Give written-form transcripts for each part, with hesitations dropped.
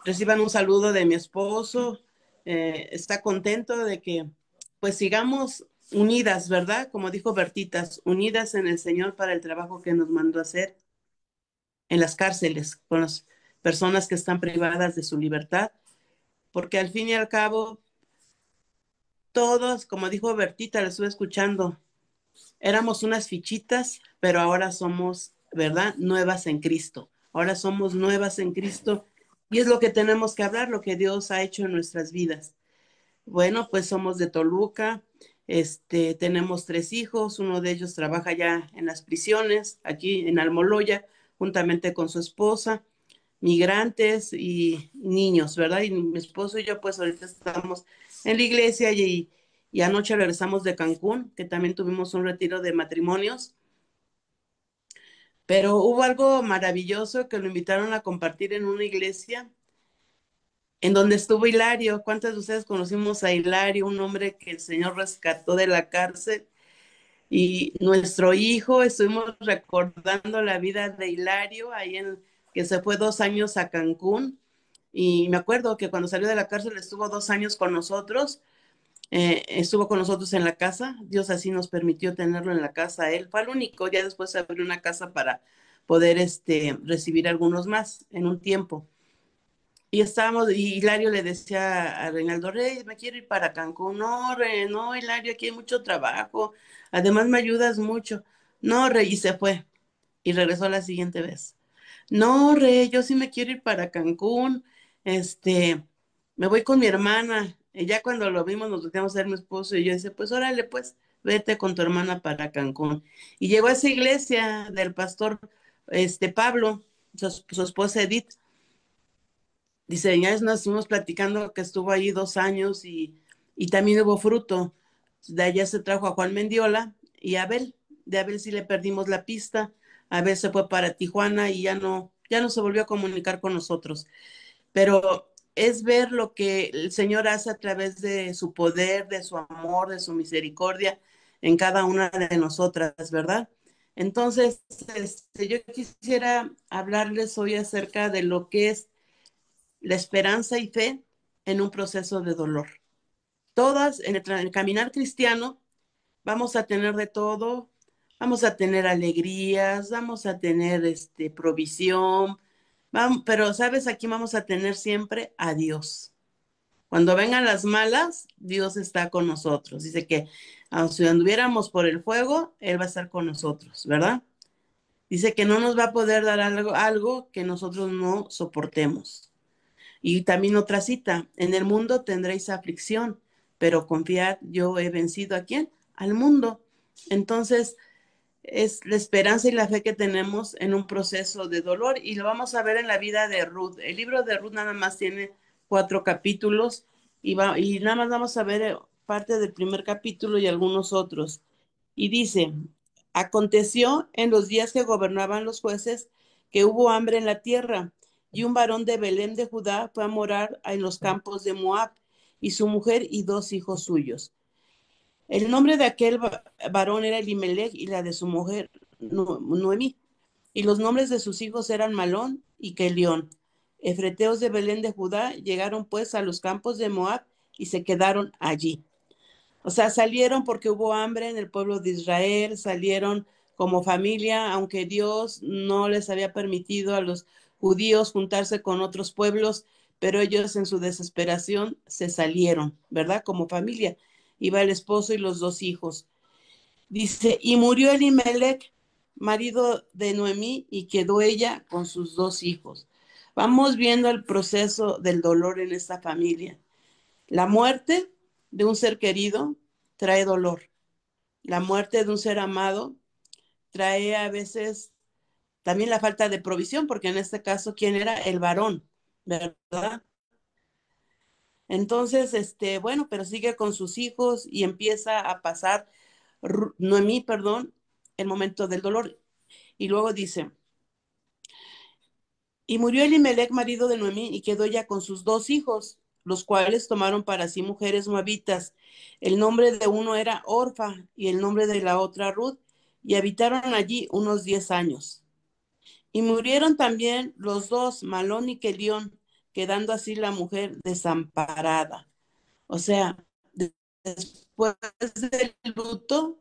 reciban un saludo de mi esposo. Está contento de que pues sigamos unidas, ¿verdad? Como dijo Bertitas, unidas en el Señor para el trabajo que nos mandó a hacer en las cárceles, con las personas que están privadas de su libertad, porque al fin y al cabo, todos, como dijo Bertita, la estuve escuchando, éramos unas fichitas, pero ahora somos, ¿verdad? Nuevas en Cristo. Ahora somos nuevas en Cristo y es lo que tenemos que hablar, lo que Dios ha hecho en nuestras vidas. Bueno, pues somos de Toluca, tenemos 3 hijos, uno de ellos trabaja ya en las prisiones, aquí en Almoloya, juntamente con su esposa, migrantes y niños, ¿verdad? Y mi esposo y yo pues ahorita estamos en la iglesia y anoche regresamos de Cancún, que también tuvimos un retiro de matrimonios, pero hubo algo maravilloso que lo invitaron a compartir en una iglesia en donde estuvo Hilario. ¿Cuántos de ustedes conocimos a Hilario, un hombre que el Señor rescató de la cárcel? Y nuestro hijo, estuvimos recordando la vida de Hilario, que se fue 2 años a Cancún. Y me acuerdo que cuando salió de la cárcel estuvo 2 años con nosotros, estuvo con nosotros en la casa. Dios así nos permitió tenerlo en la casa. Él fue el único, ya después se abrió una casa para poder recibir algunos más en un tiempo. Y estábamos, y Hilario le decía a Reinaldo Reyes, me quiero ir para Cancún. No, no, Hilario, aquí hay mucho trabajo. Además me ayudas mucho. No, Rey, y se fue. Y regresó la siguiente vez. No, Rey, yo sí me quiero ir para Cancún. Este, me voy con mi hermana. Y ya cuando lo vimos, nos volteamos a ver mi esposo y yo dice, pues órale, pues, vete con tu hermana para Cancún. Y llegó a esa iglesia del pastor, Pablo, su esposa Edith. Dice, ya nos estuvimos platicando que estuvo ahí 2 años y también hubo fruto. De allá se trajo a Juan Mendiola y a Abel. De Abel sí le perdimos la pista. Abel se fue para Tijuana y ya no se volvió a comunicar con nosotros. Pero es ver lo que el Señor hace a través de su poder, de su amor, de su misericordia en cada una de nosotras, ¿verdad? Entonces, yo quisiera hablarles hoy acerca de lo que es la esperanza y fe en un proceso de dolor. Todas en el caminar cristiano vamos a tener de todo, vamos a tener alegrías, vamos a tener provisión, pero sabes, aquí vamos a tener siempre a Dios. Cuando vengan las malas, Dios está con nosotros. Dice que si anduviéramos por el fuego, Él va a estar con nosotros, ¿verdad? Dice que no nos va a poder dar algo que nosotros no soportemos. Y también otra cita, en el mundo tendréis aflicción, pero confiad, yo he vencido ¿a quién? Al mundo. Entonces, es la esperanza y la fe que tenemos en un proceso de dolor y lo vamos a ver en la vida de Ruth. El libro de Ruth nada más tiene 4 capítulos y nada más vamos a ver parte del primer capítulo y algunos otros. Y dice, aconteció en los días que gobernaban los jueces que hubo hambre en la tierra y un varón de Belén de Judá fue a morar en los campos de Moab y su mujer y 2 hijos suyos. El nombre de aquel varón era Elimelech y la de su mujer Noemí. Y los nombres de sus hijos eran Malón y Kelión. Efreteos de Belén de Judá llegaron pues a los campos de Moab y se quedaron allí. O sea, salieron porque hubo hambre en el pueblo de Israel, salieron como familia, aunque Dios no les había permitido a los judíos juntarse con otros pueblos, pero ellos en su desesperación se salieron, ¿verdad? Como familia. Iba el esposo y los 2 hijos. Dice, y murió Elimelech, marido de Noemí, y quedó ella con sus 2 hijos. Vamos viendo el proceso del dolor en esta familia. La muerte de un ser querido trae dolor. La muerte de un ser amado trae a veces también la falta de provisión, porque en este caso, ¿quién era? El varón, ¿verdad? Entonces, bueno, pero sigue con sus hijos y empieza a pasar, Noemí, perdón, el momento del dolor. Y luego dice, y murió Elimelech, marido de Noemí, y quedó ella con sus 2 hijos, los cuales tomaron para sí mujeres moabitas. El nombre de uno era Orfa y el nombre de la otra Ruth, y habitaron allí unos 10 años. Y murieron también los dos, Malón y Kelión, quedando así la mujer desamparada. O sea, después del luto,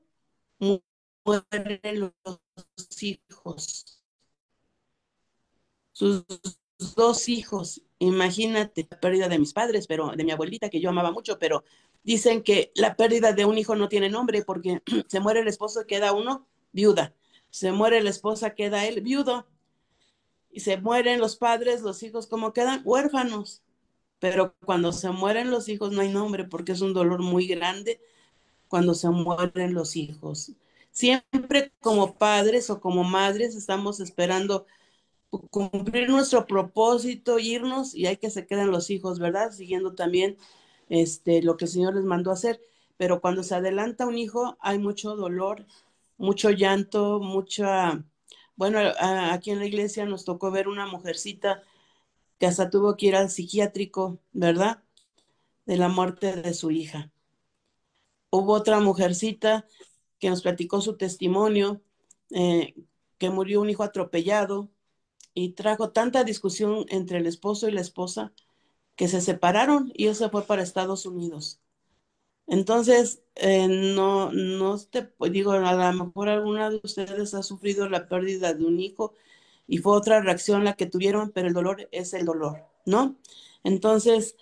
mueren los hijos, sus dos hijos. Imagínate la pérdida de mis padres, pero de mi abuelita que yo amaba mucho, pero dicen que la pérdida de un hijo no tiene nombre porque se muere el esposo, queda uno viuda, se muere la esposa, queda él viudo, y se mueren los padres, los hijos, ¿cómo quedan? Huérfanos. Pero cuando se mueren los hijos no hay nombre porque es un dolor muy grande cuando se mueren los hijos. Siempre como padres o como madres estamos esperando cumplir nuestro propósito, irnos y hay que se queden los hijos, ¿verdad? Siguiendo también lo que el Señor les mandó a hacer. Pero cuando se adelanta un hijo hay mucho dolor, mucho llanto, mucha... Bueno, aquí en la iglesia nos tocó ver una mujercita que hasta tuvo que ir al psiquiátrico, ¿verdad? De la muerte de su hija. Hubo otra mujercita que nos platicó su testimonio, eh, que murió un hijo atropellado y trajo tanta discusión entre el esposo y la esposa que se separaron y él se fue para Estados Unidos. Entonces, no te digo, a lo mejor alguna de ustedes ha sufrido la pérdida de un hijo y fue otra reacción la que tuvieron, pero el dolor es el dolor, ¿no? Entonces,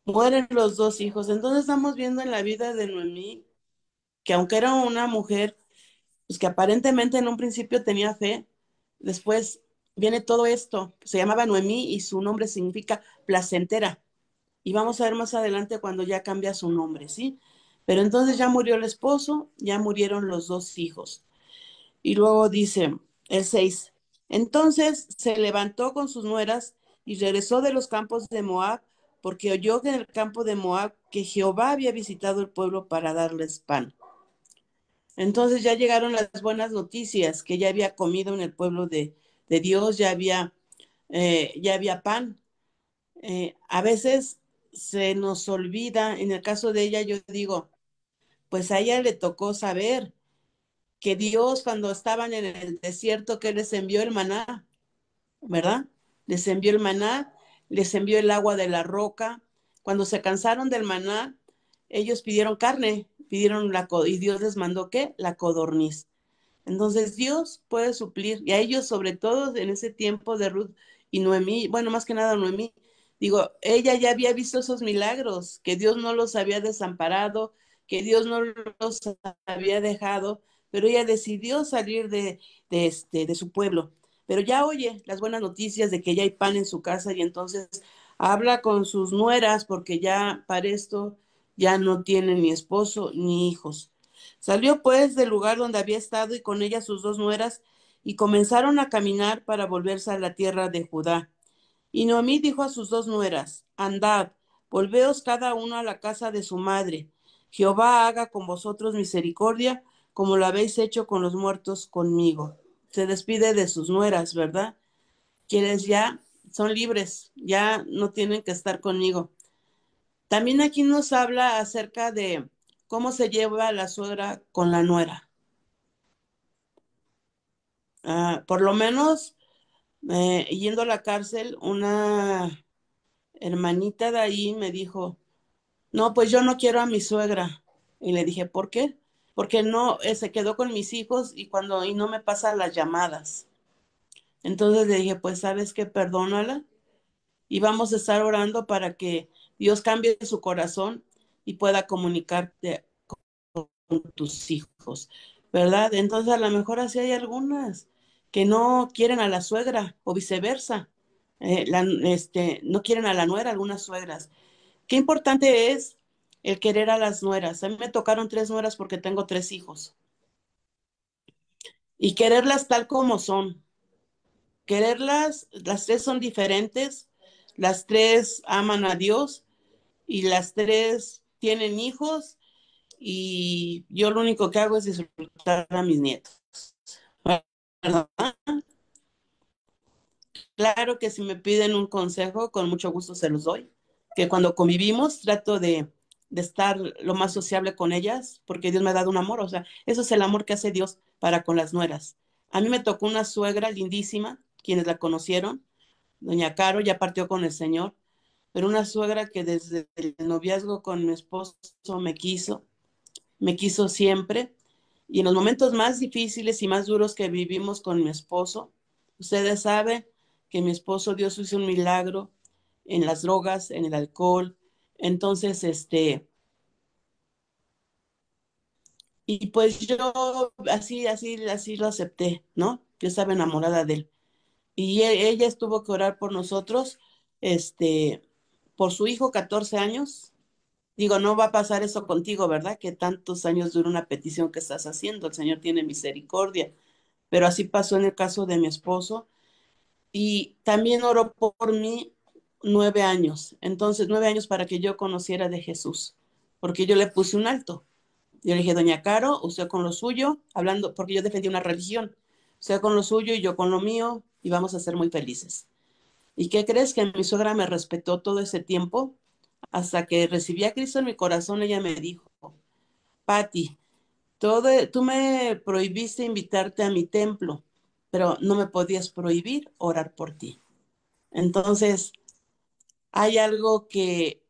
mueren los dos hijos. Entonces estamos viendo en la vida de Noemí que aunque era una mujer, pues que aparentemente en un principio tenía fe, después viene todo esto. Se llamaba Noemí y su nombre significa placentera. Y vamos a ver más adelante cuando ya cambia su nombre, ¿sí? Pero entonces ya murió el esposo, ya murieron los dos hijos. Y luego dice el 6. Entonces se levantó con sus nueras y regresó de los campos de Moab, porque oyó que en el campo de Moab que Jehová había visitado el pueblo para darles pan. Entonces ya llegaron las buenas noticias, que ya había comido en el pueblo de Dios, ya había pan. A veces se nos olvida, en el caso de ella yo digo, pues a ella le tocó saber que Dios cuando estaban en el desierto, que les envió el maná, ¿verdad? Les envió el maná, les envió el agua de la roca. Cuando se cansaron del maná, ellos pidieron carne, y Dios les mandó ¿qué? La codorniz. Entonces Dios puede suplir, y a ellos sobre todo en ese tiempo de Ruth y Noemí, bueno, más que nada Noemí, digo, ella ya había visto esos milagros, que Dios no los había desamparado, que Dios no los había dejado, pero ella decidió salir de su pueblo. Pero ya oye las buenas noticias de que ya hay pan en su casa y entonces habla con sus nueras porque ya para esto ya no tiene ni esposo ni hijos. Salió pues del lugar donde había estado y con ella sus dos nueras y comenzaron a caminar para volverse a la tierra de Judá. Y Noemí dijo a sus dos nueras, andad, volveos cada uno a la casa de su madre. Jehová haga con vosotros misericordia, como lo habéis hecho con los muertos conmigo. Se despide de sus nueras, ¿verdad? Quienes ya son libres, ya no tienen que estar conmigo. También aquí nos habla acerca de cómo se lleva la suegra con la nuera. Por lo menos, yendo a la cárcel, una hermanita de ahí me dijo, no, pues yo no quiero a mi suegra. Y le dije, ¿por qué? Porque no, se quedó con mis hijos y no me pasa las llamadas. Entonces le dije, pues sabes qué, perdónala y vamos a estar orando para que Dios cambie su corazón y pueda comunicarte con tus hijos, ¿verdad? Entonces a lo mejor así hay algunas que no quieren a la suegra o viceversa, no quieren a la nuera, algunas suegras. Qué importante es el querer a las nueras. A mí me tocaron tres nueras porque tengo tres hijos y quererlas tal como son. Quererlas, las tres son diferentes, las tres aman a Dios y las tres tienen hijos y yo lo único que hago es disfrutar a mis nietos. ¿Verdad? Claro que si me piden un consejo, con mucho gusto se los doy. Que cuando convivimos trato de estar lo más sociable con ellas, porque Dios me ha dado un amor, o sea, eso es el amor que hace Dios para con las nueras. A mí me tocó una suegra lindísima, quienes la conocieron, doña Caro, ya partió con el Señor, pero una suegra que desde el noviazgo con mi esposo me quiso siempre. Y en los momentos más difíciles y más duros que vivimos con mi esposo, ustedes saben que mi esposo Dios hizo un milagro en las drogas, en el alcohol. Entonces, y pues yo así lo acepté, ¿no? Yo estaba enamorada de él. Y ella estuvo que orar por nosotros, este, por su hijo, 14 años. Digo, no va a pasar eso contigo, ¿verdad? Que tantos años dura una petición que estás haciendo. El Señor tiene misericordia. Pero así pasó en el caso de mi esposo. Y también oró por mí 9 años. Entonces, 9 años para que yo conociera de Jesús. Porque yo le puse un alto. Yo le dije, doña Caro, usted con lo suyo, hablando, porque yo defendí una religión. Usted con lo suyo y yo con lo mío, y vamos a ser muy felices. ¿Y qué crees? Que mi suegra me respetó todo ese tiempo. Hasta que recibí a Cristo en mi corazón, ella me dijo, Patti, tú me prohibiste invitarte a mi templo, pero no me podías prohibir orar por ti. Entonces, hay algo que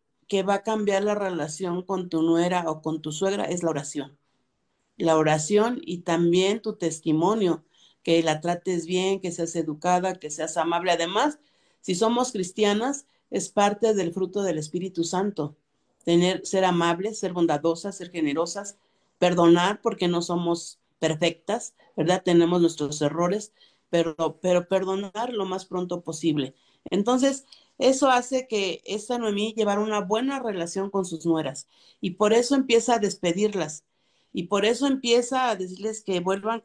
va a cambiar la relación con tu nuera o con tu suegra, es la oración. La oración y también tu testimonio, que la trates bien, que seas educada, que seas amable. Además, si somos cristianas, es parte del fruto del Espíritu Santo. Ser amables, ser bondadosas, ser generosas, perdonar porque no somos perfectas, ¿verdad? Tenemos nuestros errores, pero perdonar lo más pronto posible. Entonces, eso hace que esta Noemí llevara una buena relación con sus nueras y por eso empieza a despedirlas y por eso empieza a decirles que vuelvan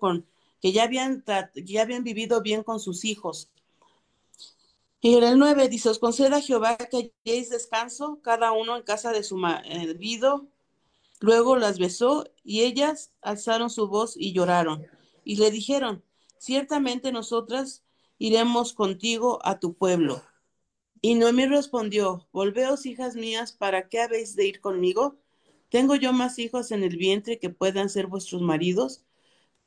que ya habían vivido bien con sus hijos. Y en el 9 dice, os conceda Jehová que halléis descanso, cada uno en casa de su marido. Luego las besó y ellas alzaron su voz y lloraron. Y le dijeron, ciertamente nosotras iremos contigo a tu pueblo. Y Noemí respondió, volveos, hijas mías, ¿para qué habéis de ir conmigo? ¿Tengo yo más hijos en el vientre que puedan ser vuestros maridos?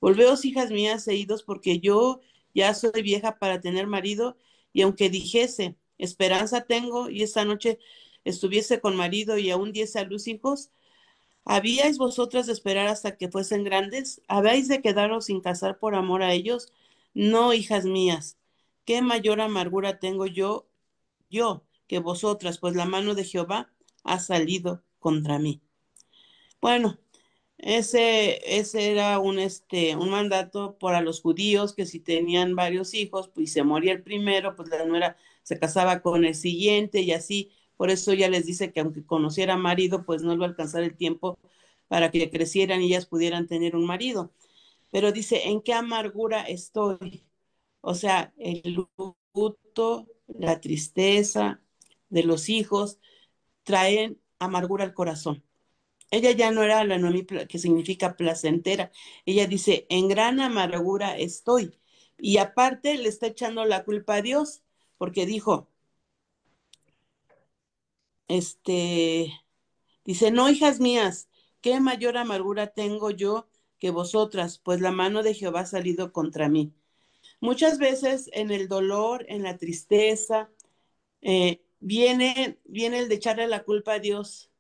Volveos, hijas mías, e idos, porque yo ya soy vieja para tener marido, y aunque dijese, esperanza tengo, y esta noche estuviese con marido y aún diese a luz hijos, ¿habíais vosotras de esperar hasta que fuesen grandes? ¿Habéis de quedaros sin casar por amor a ellos? No, hijas mías, qué mayor amargura tengo yo, que vosotras, pues la mano de Jehová ha salido contra mí. Bueno, ese era un mandato para los judíos que si tenían varios hijos, pues se moría el primero, pues la nuera se casaba con el siguiente y así. Por eso ya les dice que aunque conociera marido, pues no iba a alcanzar el tiempo para que crecieran y ellas pudieran tener un marido. Pero dice, ¿en qué amargura estoy? O sea, el luto, la tristeza de los hijos traen amargura al corazón. Ella ya no era la Noemí que significa placentera. Ella dice, en gran amargura estoy. Y aparte le está echando la culpa a Dios, porque dijo, este, dice, no, hijas mías, qué mayor amargura tengo yo que vosotras, pues la mano de Jehová ha salido contra mí. Muchas veces en el dolor, en la tristeza, viene el de echarle la culpa a Dios.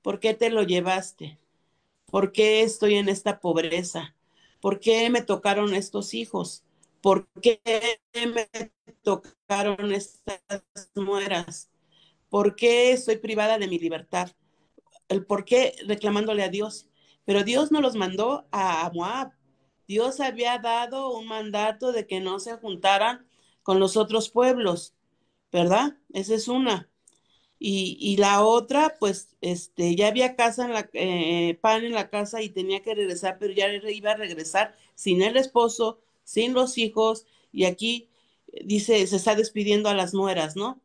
¿Por qué te lo llevaste? ¿Por qué estoy en esta pobreza? ¿Por qué me tocaron estos hijos? ¿Por qué me tocaron estas nueras? ¿Por qué estoy privada de mi libertad? El por qué reclamándole a Dios. Pero Dios no los mandó a Moab. Dios había dado un mandato de que no se juntaran con los otros pueblos, ¿verdad? Esa es una. Y la otra, pues, ya había pan en la casa y tenía que regresar, pero ya iba a regresar sin el esposo, sin los hijos, y aquí dice, se está despidiendo a las nueras, ¿no?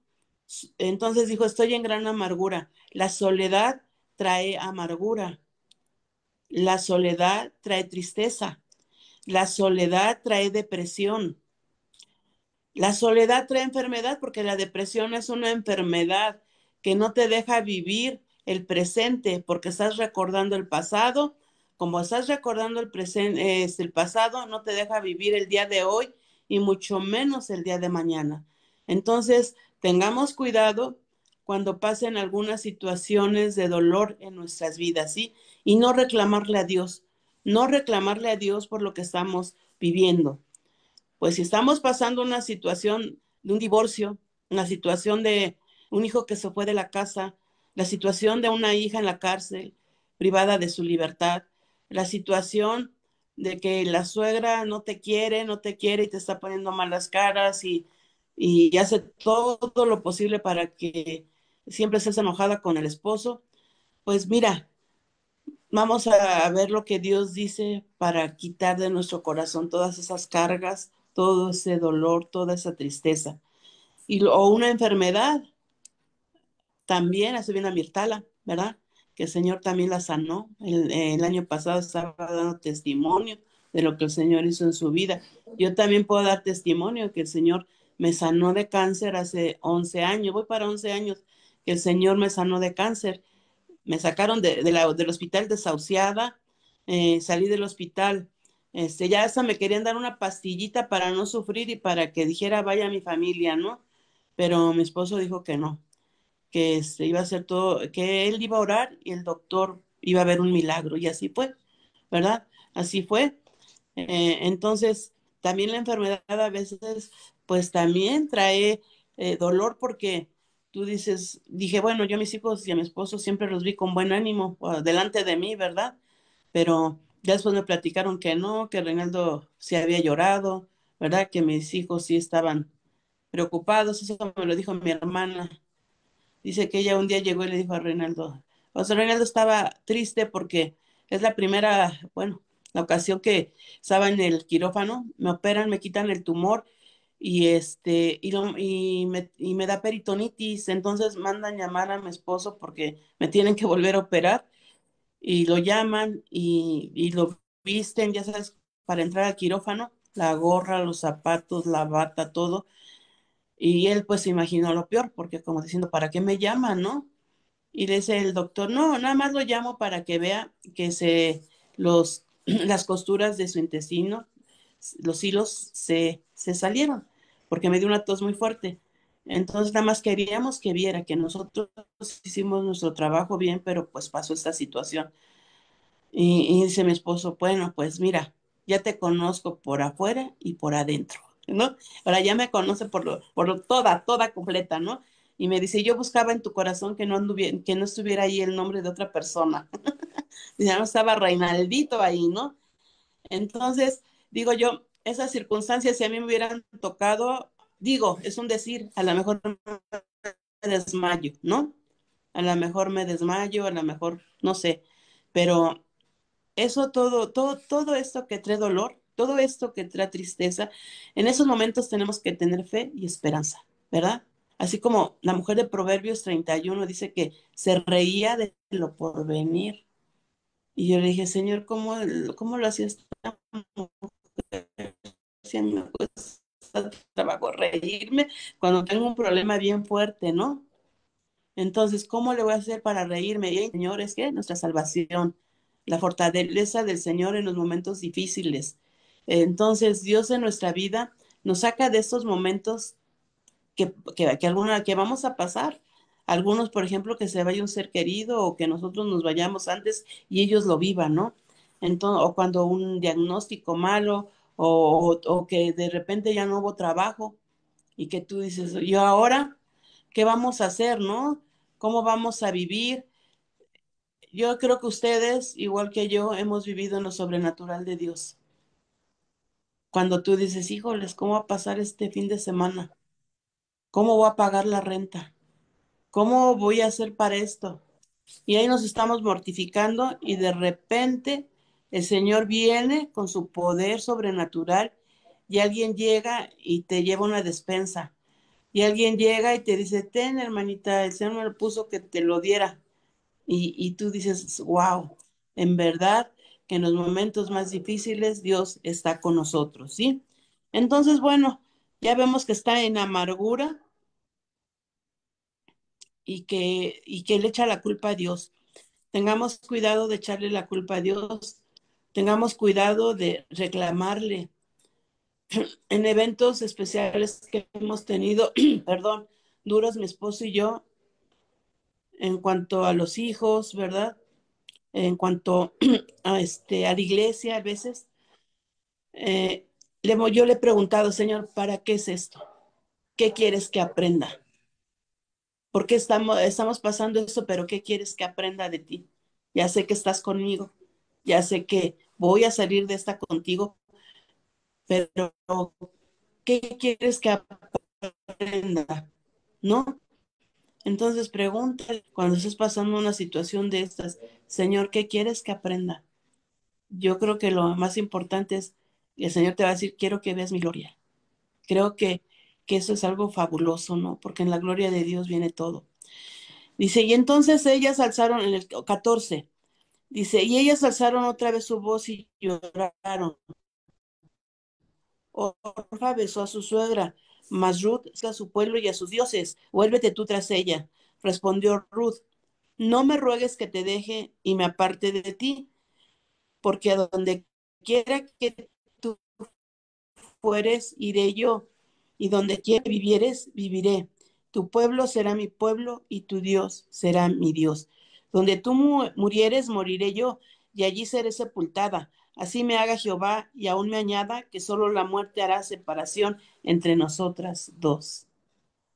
Entonces dijo, estoy en gran amargura. La soledad trae amargura, la soledad trae tristeza, la soledad trae depresión, la soledad trae enfermedad porque la depresión es una enfermedad que no te deja vivir el presente porque estás recordando el pasado. Como estás recordando el presente, el pasado no te deja vivir el día de hoy y mucho menos el día de mañana. Entonces, tengamos cuidado cuando pasen algunas situaciones de dolor en nuestras vidas, ¿sí? Y no reclamarle a Dios, no reclamarle a Dios por lo que estamos viviendo. Pues si estamos pasando una situación de un divorcio, una situación de un hijo que se fue de la casa, la situación de una hija en la cárcel, privada de su libertad, la situación de que la suegra no te quiere y te está poniendo malas caras y hace todo lo posible para que siempre estés enojada con el esposo, pues mira, vamos a ver lo que Dios dice para quitar de nuestro corazón todas esas cargas, todo ese dolor, toda esa tristeza. O una enfermedad, también, hace bien a Mirtala, ¿verdad? Que el Señor también la sanó. El año pasado estaba dando testimonio de lo que el Señor hizo en su vida. Yo también puedo dar testimonio que el Señor me sanó de cáncer hace 11 años, voy para 11 años, que el Señor me sanó de cáncer. Me sacaron del hospital desahuciada, salí del hospital, ya hasta me querían dar una pastillita para no sufrir y para que dijera vaya mi familia, ¿no? Pero mi esposo dijo que no, que iba a hacer todo, que él iba a orar y el doctor iba a ver un milagro y así fue, ¿verdad? Así fue. Entonces, también la enfermedad a veces, pues también trae dolor porque tú dices, dije, bueno, yo a mis hijos y a mi esposo siempre los vi con buen ánimo delante de mí, ¿verdad? Pero ya después me platicaron que no, que Reinaldo sí había llorado, ¿verdad? Que mis hijos sí estaban preocupados, eso me lo dijo mi hermana. Dice que ella un día llegó y le dijo a Reinaldo, o sea, Reinaldo estaba triste porque es la primera, bueno, la ocasión que estaba en el quirófano, me operan, me quitan el tumor y me da peritonitis, entonces mandan llamar a mi esposo porque me tienen que volver a operar y lo llaman y lo visten, ya sabes, para entrar al quirófano, la gorra, los zapatos, la bata, todo. Y él pues se imaginó lo peor, porque como diciendo, ¿para qué me llaman, no? Y le dice el doctor, no, nada más lo llamo para que vea que las costuras de su intestino, los hilos se salieron, porque me dio una tos muy fuerte. Entonces nada más queríamos que viera que nosotros hicimos nuestro trabajo bien, pero pues pasó esta situación. Y dice mi esposo, bueno, pues mira, ya te conozco por afuera y por adentro, ¿no? Ahora ya me conoce toda completa, ¿no? Y me dice, yo buscaba en tu corazón que no estuviera ahí el nombre de otra persona. Ya no estaba Reinaldito ahí, ¿no? Entonces, digo yo, esas circunstancias, si a mí me hubieran tocado, digo, es un decir, a lo mejor me desmayo, ¿no? A lo mejor me desmayo, a lo mejor, no sé, pero eso todo esto que trae dolor, todo esto que trae tristeza, en esos momentos tenemos que tener fe y esperanza, ¿verdad? Así como la mujer de Proverbios 31 dice que se reía de lo por venir. Y yo le dije, Señor, ¿cómo lo hacía esta mujer? Si me cuesta trabajo reírme cuando tengo un problema bien fuerte, ¿no? Entonces, ¿cómo le voy a hacer para reírme? Y el Señor es que nuestra salvación, la fortaleza del Señor en los momentos difíciles. Entonces, Dios en nuestra vida nos saca de estos momentos que vamos a pasar. Algunos, por ejemplo, que se vaya un ser querido o que nosotros nos vayamos antes y ellos lo vivan, ¿no? Entonces, o cuando un diagnóstico malo o que de repente ya no hubo trabajo y que tú dices, ¿y ahora qué vamos a hacer, no? ¿Cómo vamos a vivir? Yo creo que ustedes, igual que yo, hemos vivido en lo sobrenatural de Dios. Cuando tú dices, híjoles, ¿cómo va a pasar este fin de semana? ¿Cómo voy a pagar la renta? ¿Cómo voy a hacer para esto? Y ahí nos estamos mortificando y de repente el Señor viene con su poder sobrenatural y alguien llega y te lleva una despensa. Y alguien llega y te dice, ten, hermanita, el Señor me lo puso que te lo diera. Y tú dices, wow, en verdad que en los momentos más difíciles Dios está con nosotros, ¿sí? Entonces, bueno, ya vemos que está en amargura y que le echa la culpa a Dios. Tengamos cuidado de echarle la culpa a Dios, tengamos cuidado de reclamarle. en eventos especiales que hemos tenido, perdón, duros mi esposo y yo, en cuanto a los hijos, ¿verdad? En cuanto a la iglesia, a veces, eh, yo le he preguntado, Señor, ¿para qué es esto? ¿Qué quieres que aprenda? ¿Por qué estamos pasando esto, pero qué quieres que aprenda de ti? Ya sé que estás conmigo, ya sé que voy a salir de esta contigo, pero ¿qué quieres que aprenda? ¿No? Entonces pregunta cuando estés pasando una situación de estas, Señor, ¿qué quieres que aprenda? Yo creo que lo más importante es, el Señor te va a decir, quiero que veas mi gloria. Creo que eso es algo fabuloso, ¿no? Porque en la gloria de Dios viene todo. Dice, y entonces ellas alzaron, en el 14, dice, y ellas alzaron otra vez su voz y lloraron. Orfa besó a su suegra, mas Ruth a su pueblo y a sus dioses. Vuélvete tú tras ella. Respondió Ruth, no me ruegues que te deje y me aparte de ti, porque a donde quiera que tú fueres, iré yo, y donde quiera vivieres, viviré. Tu pueblo será mi pueblo y tu Dios será mi Dios. Donde tú murieres, moriré yo, y allí seré sepultada. Así me haga Jehová y aún me añada que solo la muerte hará separación entre nosotras dos.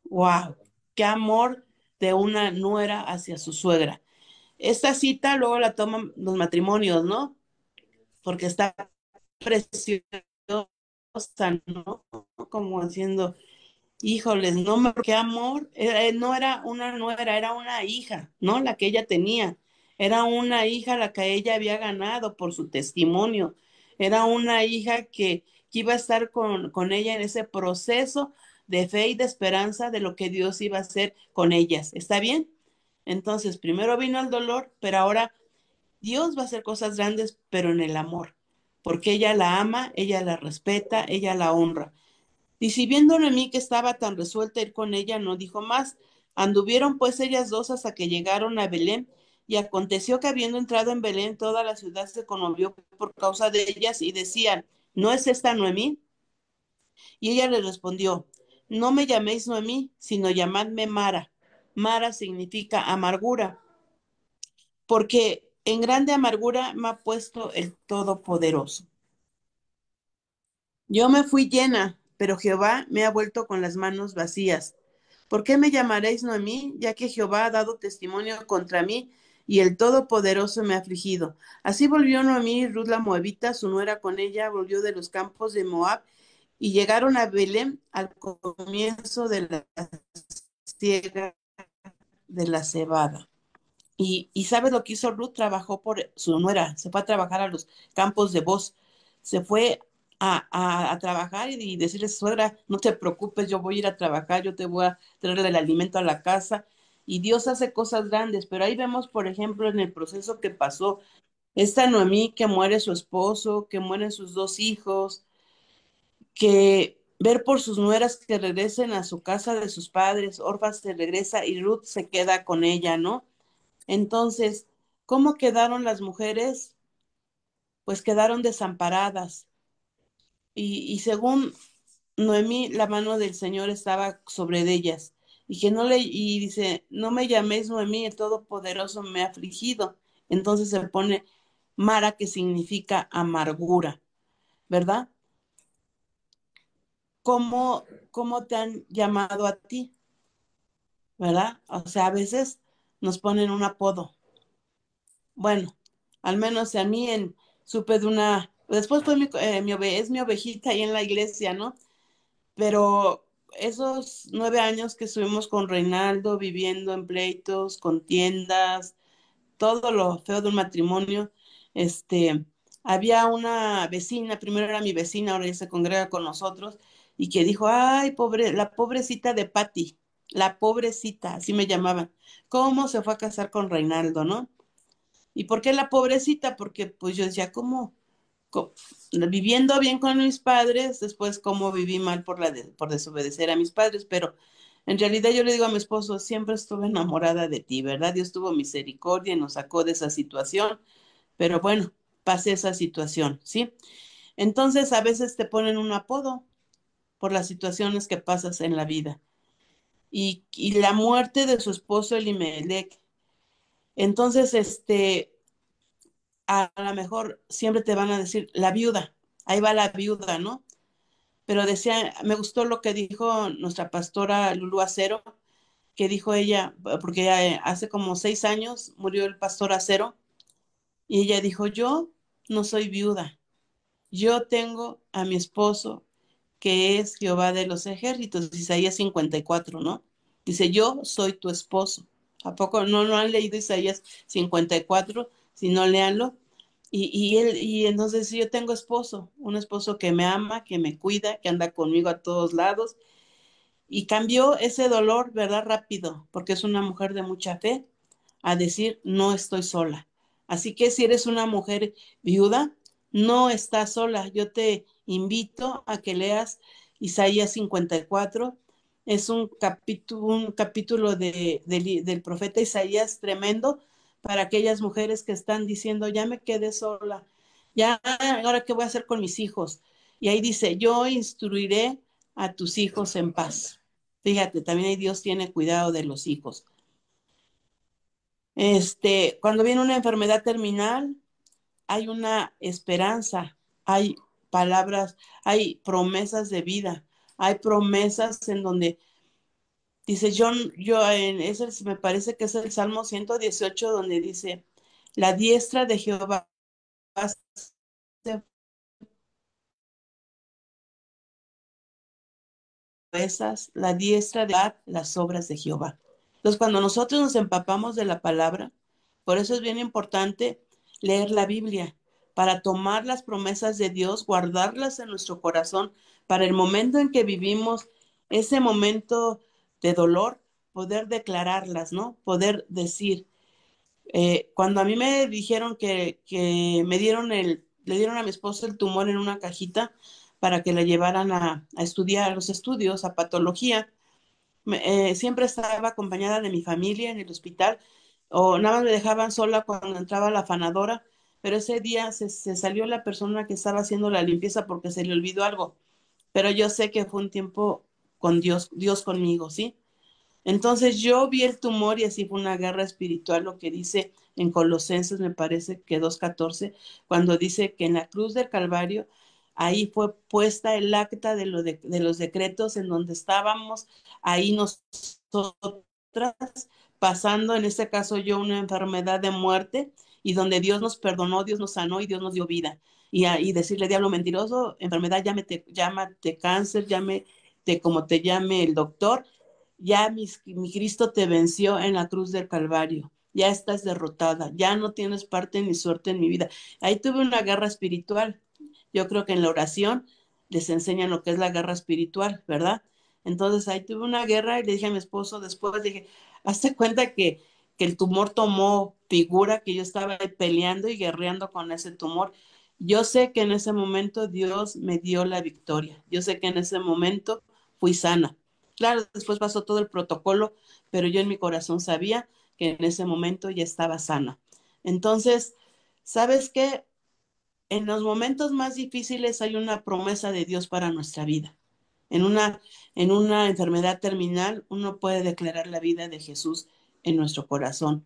¡Wow! ¡Qué amor de una nuera hacia su suegra! Esta cita luego la toman los matrimonios, ¿no? Porque está preciosa, ¿no? Como haciendo, híjoles, no me, qué amor, no era una nuera, era una hija, ¿no? La que ella tenía, era una hija la que ella había ganado por su testimonio, era una hija que iba a estar con ella en ese proceso de fe y de esperanza de lo que Dios iba a hacer con ellas, ¿está bien? Entonces, primero vino el dolor, pero ahora Dios va a hacer cosas grandes, pero en el amor, porque ella la ama, ella la respeta, ella la honra. Y si viendo Noemí que estaba tan resuelta a ir con ella, no dijo más. Anduvieron pues ellas dos hasta que llegaron a Belén, y aconteció que habiendo entrado en Belén, toda la ciudad se conmovió por causa de ellas, y decían, ¿no es esta Noemí? Y ella le respondió, no me llaméis Noemí, sino llamadme Mara. Mara significa amargura, porque en grande amargura me ha puesto el Todopoderoso. Yo me fui llena, pero Jehová me ha vuelto con las manos vacías. ¿Por qué me llamaréis Noemí, ya que Jehová ha dado testimonio contra mí y el Todopoderoso me ha afligido? Así volvió Noemí, Ruth la Moabita, su nuera con ella, volvió de los campos de Moab y llegaron a Belén al comienzo de la siega de la cebada. Y ¿sabes lo que hizo Ruth? Trabajó por su nuera, se fue a trabajar a los campos de Boz, se fue a trabajar y decirle, suegra, no te preocupes, yo voy a ir a trabajar, yo te voy a traerle el alimento a la casa. Y Dios hace cosas grandes, pero ahí vemos, por ejemplo, en el proceso que pasó, esta Noemí que muere su esposo, que mueren sus dos hijos, que ver por sus nueras que regresen a su casa de sus padres, Orfa se regresa y Ruth se queda con ella, ¿no? Entonces, ¿cómo quedaron las mujeres? Pues quedaron desamparadas. Y según Noemí, la mano del Señor estaba sobre de ellas. Y dice, no me llaméis Noemí, el Todopoderoso me ha afligido. Entonces se pone Mara, que significa amargura, ¿verdad? ¿Cómo te han llamado a ti? ¿Verdad? O sea, a veces nos ponen un apodo. Bueno, al menos a mí supe de una, después fue es mi ovejita ahí en la iglesia, ¿no? Pero esos 9 años que estuvimos con Reinaldo, viviendo en pleitos, contiendas, todo lo feo de un matrimonio, este, había una vecina, primero era mi vecina, ahora ya se congrega con nosotros, y que dijo, ay, la pobrecita de Patty, la pobrecita, así me llamaban, ¿cómo se fue a casar con Reinaldo, no? ¿Y por qué la pobrecita? Porque pues yo decía, ¿cómo? Viviendo bien con mis padres, después cómo viví mal por desobedecer a mis padres, pero en realidad yo le digo a mi esposo, siempre estuve enamorada de ti, ¿verdad? Dios tuvo misericordia y nos sacó de esa situación, pero bueno, pasé esa situación, ¿sí? Entonces a veces te ponen un apodo por las situaciones que pasas en la vida. Y la muerte de su esposo Elimelech. Entonces, a lo mejor siempre te van a decir la viuda, ahí va la viuda, ¿no? Pero decía, me gustó lo que dijo nuestra pastora Lulu Acero, que dijo ella, porque hace como 6 años murió el pastor Acero, y ella dijo, yo no soy viuda, yo tengo a mi esposo, que es Jehová de los ejércitos, Isaías 54, ¿no? Dice, yo soy tu esposo. ¿A poco no han leído Isaías 54? Si no, léanlo. Y entonces yo tengo esposo, un esposo que me ama, que me cuida, que anda conmigo a todos lados. Y cambió ese dolor, ¿verdad? Rápido, porque es una mujer de mucha fe, a decir, no estoy sola. Así que si eres una mujer viuda, no estás sola. Yo te invito a que leas Isaías 54. Es un capítulo del profeta Isaías tremendo para aquellas mujeres que están diciendo, ya me quedé sola, ya, ahora qué voy a hacer con mis hijos. Y ahí dice, yo instruiré a tus hijos en paz. Fíjate, también ahí Dios tiene cuidado de los hijos. Cuando viene una enfermedad terminal, hay una esperanza, hay palabras, hay promesas de vida, hay promesas en donde dice me parece que es el Salmo 118 donde dice, la diestra de Jehová hace proezas, la diestra de las obras de Jehová. Entonces, cuando nosotros nos empapamos de la palabra, por eso es bien importante leer la Biblia, para tomar las promesas de Dios, guardarlas en nuestro corazón, para el momento en que vivimos ese momento de dolor, poder declararlas, ¿no? Poder decir, cuando a mí me dijeron que le dieron a mi esposo el tumor en una cajita para que la llevaran a estudiar los estudios, a patología, siempre estaba acompañada de mi familia en el hospital, o nada más me dejaban sola cuando entraba la afanadora, pero ese día se salió la persona que estaba haciendo la limpieza porque se le olvidó algo, pero yo sé que fue un tiempo con Dios, Dios conmigo, ¿sí? Entonces yo vi el tumor y así fue una guerra espiritual, lo que dice en Colosenses, me parece que 2:14, cuando dice que en la cruz del Calvario, ahí fue puesta el acta de los decretos en donde estábamos, ahí nosotras pasando, en este caso yo, una enfermedad de muerte, y donde Dios nos perdonó, Dios nos sanó y Dios nos dio vida. Y decirle, diablo mentiroso, enfermedad, llámate cáncer, llámate como te llame el doctor, ya mi Cristo te venció en la cruz del Calvario, ya estás derrotada, ya no tienes parte ni suerte en mi vida. Ahí tuve una guerra espiritual. Yo creo que en la oración les enseñan lo que es la guerra espiritual, ¿verdad? Entonces ahí tuve una guerra y le dije a mi esposo después, le dije, hazte cuenta que el tumor tomó figura, que yo estaba peleando y guerreando con ese tumor. Yo sé que en ese momento Dios me dio la victoria. Yo sé que en ese momento fui sana. Claro, después pasó todo el protocolo, pero yo en mi corazón sabía que en ese momento ya estaba sana. Entonces, ¿sabes qué? En los momentos más difíciles hay una promesa de Dios para nuestra vida. En una, en una enfermedad terminal, uno puede declarar la vida de Jesús en nuestro corazón,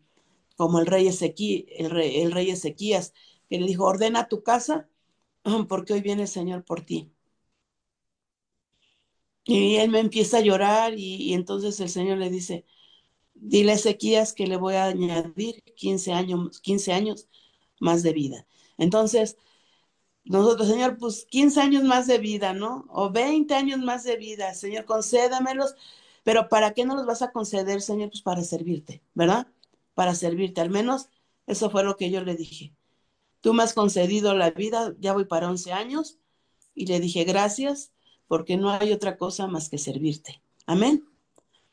como el rey Ezequías, que le dijo, ordena tu casa, porque hoy viene el Señor por ti. Y él me empieza a llorar y entonces el Señor le dice, dile a Ezequías que le voy a añadir 15 años más de vida. Entonces, nosotros, Señor, pues 15 años más de vida, ¿no? O 20 años más de vida, Señor, concédamelos. Pero ¿para qué no los vas a conceder, Señor? Pues para servirte, ¿verdad? Para servirte. Al menos eso fue lo que yo le dije. Tú me has concedido la vida, ya voy para 11 años, y le dije gracias, porque no hay otra cosa más que servirte. Amén.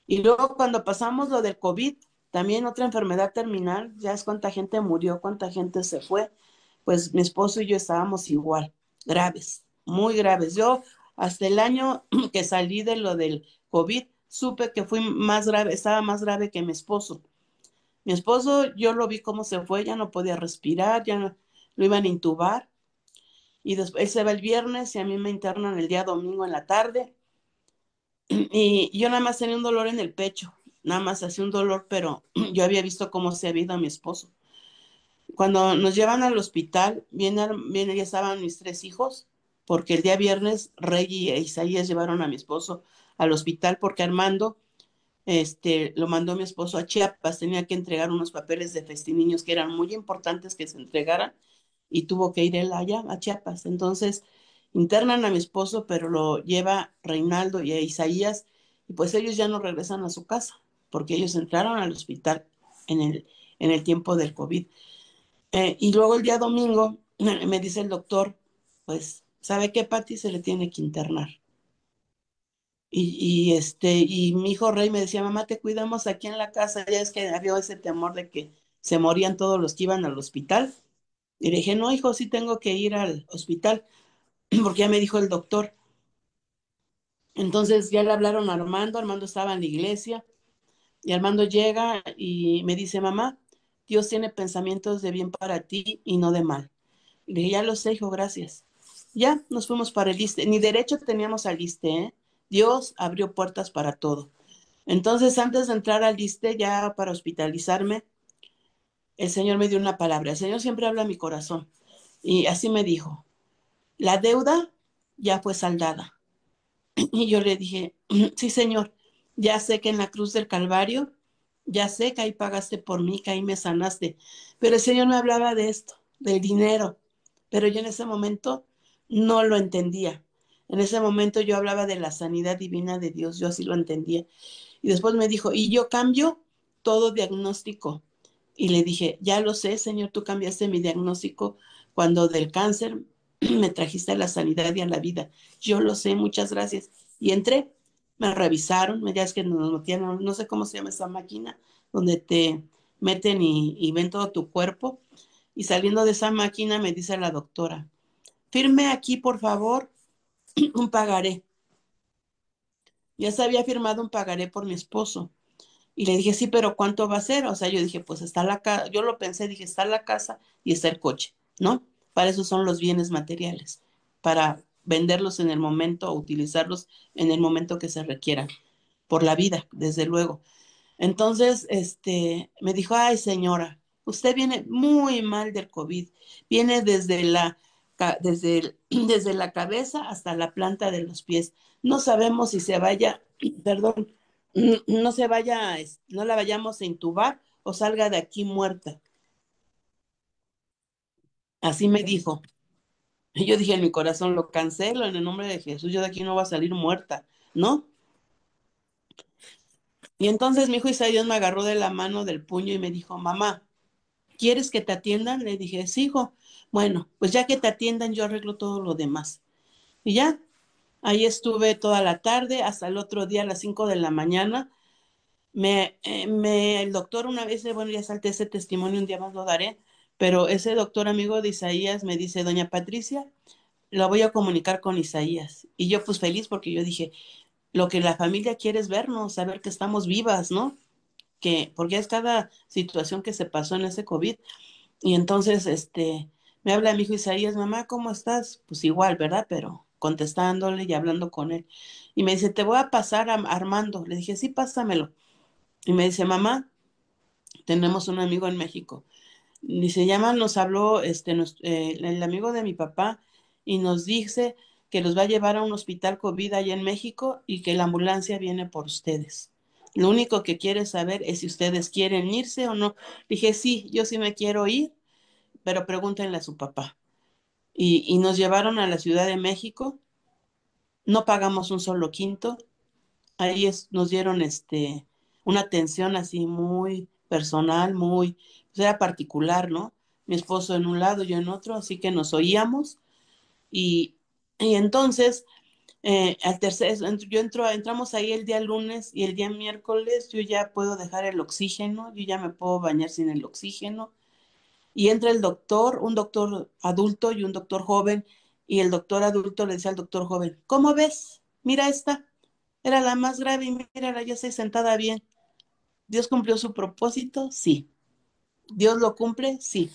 Y luego cuando pasamos lo del COVID, también otra enfermedad terminal, ya es cuánta gente murió, cuánta gente se fue, pues mi esposo y yo estábamos igual, graves, muy graves. Yo hasta el año que salí de lo del COVID, supe que fui más grave, estaba más grave que mi esposo. Mi esposo, yo lo vi cómo se fue, ya no podía respirar, ya no, lo iban a intubar. Y después él se va el viernes y a mí me internan el día domingo en la tarde. Y yo nada más tenía un dolor en el pecho, nada más hacía un dolor, pero yo había visto cómo se había ido a mi esposo. Cuando nos llevan al hospital, ya estaban mis tres hijos, porque el día viernes Rey e Isaías llevaron a mi esposo al hospital porque Armando lo mandó mi esposo a Chiapas, tenía que entregar unos papeles de Festiniños que eran muy importantes que se entregaran y tuvo que ir él allá a Chiapas. Entonces internan a mi esposo, pero lo lleva Reinaldo y a Isaías y pues ellos ya no regresan a su casa porque ellos entraron al hospital en el tiempo del COVID. Y luego el día domingo me dice el doctor, pues, ¿sabe qué, Pati? Se le tiene que internar. Y mi hijo Rey me decía, mamá, te cuidamos aquí en la casa. Ya es que había ese temor de que se morían todos los que iban al hospital. Y le dije, no, hijo, sí tengo que ir al hospital, porque ya me dijo el doctor. Entonces ya le hablaron a Armando, Armando estaba en la iglesia, y Armando llega y me dice, mamá, Dios tiene pensamientos de bien para ti y no de mal. Y le dije, ya lo sé, hijo, gracias. Ya nos fuimos para el ISSSTE. Ni derecho teníamos al ISSSTE, ¿eh? Dios abrió puertas para todo. Entonces, antes de entrar al ISSSTE, ya para hospitalizarme, el Señor me dio una palabra. El Señor siempre habla a mi corazón. Y así me dijo, la deuda ya fue saldada. Y yo le dije, sí, Señor, ya sé que en la cruz del Calvario, ya sé que ahí pagaste por mí, que ahí me sanaste. Pero el Señor me hablaba de esto, del dinero. Pero yo en ese momento no lo entendía. En ese momento yo hablaba de la sanidad divina de Dios, yo así lo entendía. Y después me dijo, y yo cambio todo diagnóstico. Y le dije, ya lo sé, Señor, tú cambiaste mi diagnóstico cuando del cáncer me trajiste a la sanidad y a la vida. Yo lo sé, muchas gracias. Y entré, me revisaron, ya es que nos metían, no sé cómo se llama esa máquina, donde te meten y ven todo tu cuerpo. Y saliendo de esa máquina me dice la doctora, firme aquí, por favor, un pagaré. Ya se había firmado un pagaré por mi esposo. Y le dije, sí, pero ¿cuánto va a ser? O sea, yo dije, pues está la casa, yo lo pensé, dije, está la casa y está el coche, ¿no? Para eso son los bienes materiales, para venderlos en el momento o utilizarlos en el momento que se requieran, por la vida, desde luego. Entonces, me dijo, ay, señora, usted viene muy mal del COVID, viene desde la cabeza hasta la planta de los pies. No sabemos si se vaya, perdón, no se vaya, no la vayamos a intubar o salga de aquí muerta. Así me dijo. Y yo dije en mi corazón, lo cancelo en el nombre de Jesús, yo de aquí no voy a salir muerta, ¿no? Y entonces mi hijo Isaías me agarró de la mano del puño y me dijo, mamá, ¿quieres que te atiendan? Le dije, sí, hijo. Bueno, pues ya que te atiendan, yo arreglo todo lo demás. Y ya, ahí estuve toda la tarde, hasta el otro día a las 5 de la mañana. El doctor una vez, bueno, ya salté ese testimonio, un día más lo daré, pero ese doctor amigo de Isaías me dice, doña Patricia, la voy a comunicar con Isaías. Y yo pues feliz porque yo dije, lo que la familia quiere es vernos, saber que estamos vivas, ¿no? Porque es cada situación que se pasó en ese COVID. Y entonces, me habla mi hijo Isaías, mamá, ¿cómo estás? Pues igual, ¿verdad? Pero contestándole y hablando con él. Y me dice, te voy a pasar a Armando. Le dije, sí, pásamelo. Y me dice, mamá, tenemos un amigo en México. Dice, llama, nos habló el amigo de mi papá y nos dice que los va a llevar a un hospital COVID allá en México y que la ambulancia viene por ustedes. Lo único que quiere saber es si ustedes quieren irse o no. Dije, sí, yo sí me quiero ir, pero pregúntenle a su papá. Y nos llevaron a la Ciudad de México, no pagamos un solo quinto, ahí nos dieron una atención así muy personal, muy, o sea, particular, ¿no? Mi esposo en un lado, yo en otro, así que nos oíamos y, y entonces al tercer, entramos ahí el día lunes y el día miércoles yo ya puedo dejar el oxígeno, yo ya me puedo bañar sin el oxígeno y entra el doctor, un doctor adulto y un doctor joven, y el doctor adulto le dice al doctor joven, ¿cómo ves? Mira esta, era la más grave y mírala, ya estoy sentada bien. ¿Dios cumplió su propósito? Sí. ¿Dios lo cumple? Sí.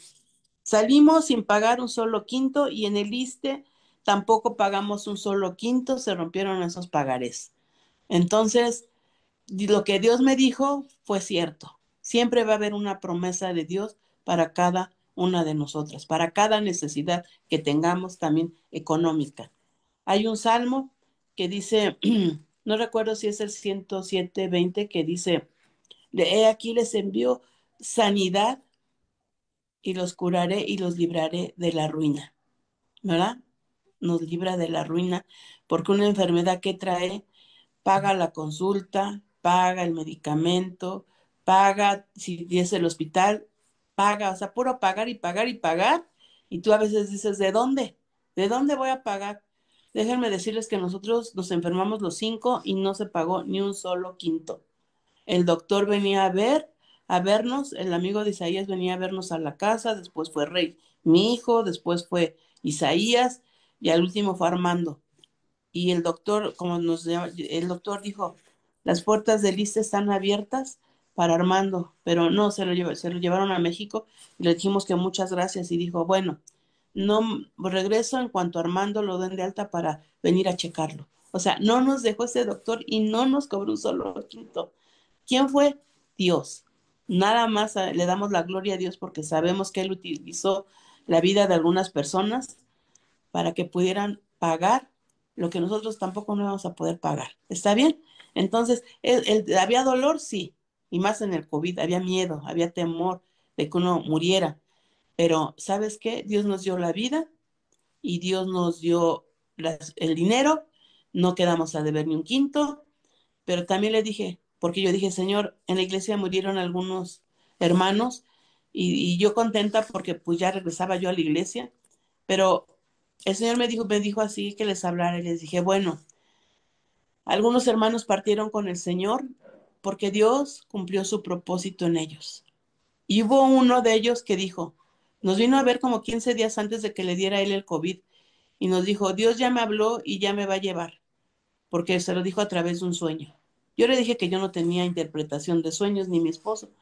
Salimos sin pagar un solo quinto y en el ISSSTE tampoco pagamos un solo quinto, se rompieron esos pagarés. Entonces, lo que Dios me dijo fue cierto. Siempre va a haber una promesa de Dios para cada una de nosotras, para cada necesidad que tengamos también económica. Hay un salmo que dice, no recuerdo si es el 107:20, que dice, he aquí les envío sanidad y los curaré y los libraré de la ruina, ¿verdad? Nos libra de la ruina, porque una enfermedad que trae paga la consulta, paga el medicamento, paga si es el hospital, paga, o sea, puro pagar y pagar y pagar. Y tú a veces dices, ¿de dónde? ¿De dónde voy a pagar? Déjenme decirles que nosotros nos enfermamos los 5 y no se pagó ni un solo quinto. El doctor venía a vernos, el amigo de Isaías venía a vernos a la casa, después fue Rey, mi hijo, después fue Isaías y al último fue Armando. Y el doctor, como nos llama, el doctor dijo, las puertas del ISSSTE están abiertas para Armando, pero no, se lo llevaron a México y le dijimos que muchas gracias y dijo, bueno, no regreso en cuanto Armando lo den de alta para venir a checarlo. O sea, no nos dejó ese doctor y no nos cobró un solo quinto. ¿Quién fue? Dios. Nada más le damos la gloria a Dios porque sabemos que Él utilizó la vida de algunas personas para que pudieran pagar lo que nosotros tampoco no íbamos a poder pagar. ¿Está bien? Entonces, ¿había dolor? Sí. Y más en el COVID, había miedo, había temor de que uno muriera. Pero, ¿sabes qué? Dios nos dio la vida y Dios nos dio el dinero. No quedamos a deber ni un quinto. Pero también le dije, porque yo dije, Señor, en la iglesia murieron algunos hermanos y yo contenta porque pues ya regresaba yo a la iglesia, pero el Señor me dijo así que les hablara y les dije, bueno, algunos hermanos partieron con el Señor porque Dios cumplió su propósito en ellos. Y hubo uno de ellos que dijo, nos vino a ver como 15 días antes de que le diera a él el COVID y nos dijo, Dios ya me habló y ya me va a llevar porque se lo dijo a través de un sueño. Yo le dije que yo no tenía interpretación de sueños ni mi esposo,